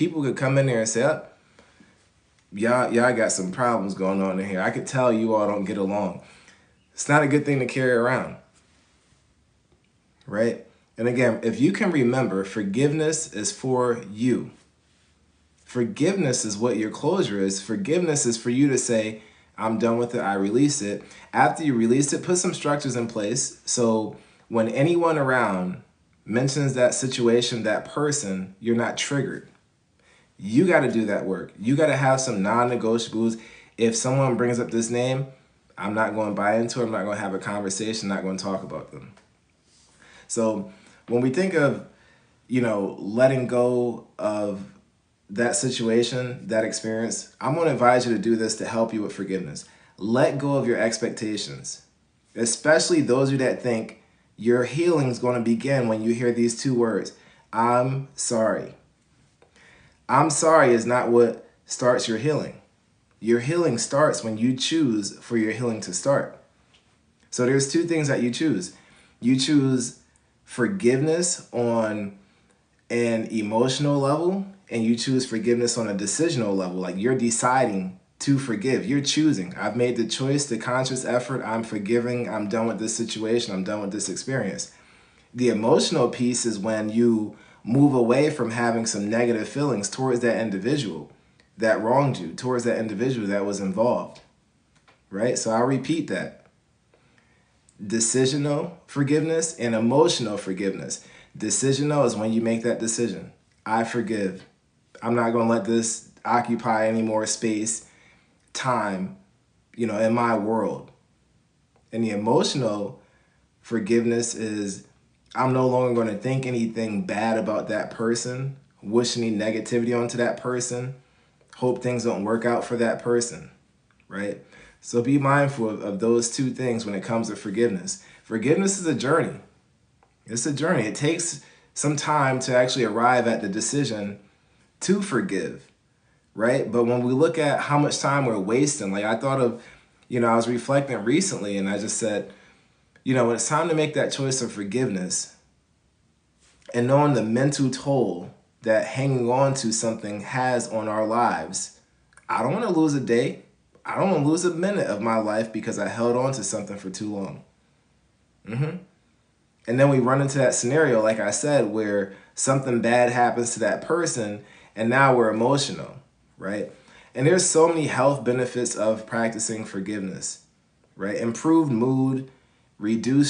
people could come in there and say, oh, y'all got some problems going on in here. I could tell you all don't get along. It's not a good thing to carry around, right? And again, if you can remember, forgiveness is for you. Forgiveness is what your closure is. Forgiveness is for you to say, I'm done with it, I release it. After you release it, put some structures in place so when anyone around mentions that situation, that person, you're not triggered. You got to do that work. You got to have some non-negotiables. If someone brings up this name, I'm not going to buy into it. I'm not going to have a conversation, not going to talk about them. So when we think of, letting go of that situation, that experience, I'm going to advise you to do this to help you with forgiveness. Let go of your expectations, especially those of you that think your healing is going to begin when you hear these two words, I'm sorry. I'm sorry is not what starts your healing. Your healing starts when you choose for your healing to start. So there's two things that you choose. You choose forgiveness on an emotional level, and you choose forgiveness on a decisional level. Like you're deciding to forgive. You're choosing. I've made the choice, the conscious effort. I'm forgiving. I'm done with this situation. I'm done with this experience. The emotional piece is when you move away from having some negative feelings towards that individual that wronged you, towards that individual that was involved, right? So I'll repeat that. Decisional forgiveness and emotional forgiveness. Decisional is when you make that decision. I forgive. I'm not going to let this occupy any more space, time, in my world. And the emotional forgiveness is I'm no longer going to think anything bad about that person, wish any negativity onto that person, hope things don't work out for that person, right? So be mindful of those two things when it comes to forgiveness. Forgiveness is a journey. It's a journey. It takes some time to actually arrive at the decision to forgive, right? But when we look at how much time we're wasting, like I thought of, I was reflecting recently and I just said, when it's time to make that choice of forgiveness and knowing the mental toll that hanging on to something has on our lives, I don't want to lose a day. I don't want to lose a minute of my life because I held on to something for too long. And then we run into that scenario, like I said, where something bad happens to that person and now we're emotional, right? And there's so many health benefits of practicing forgiveness, right? Improved mood, reduced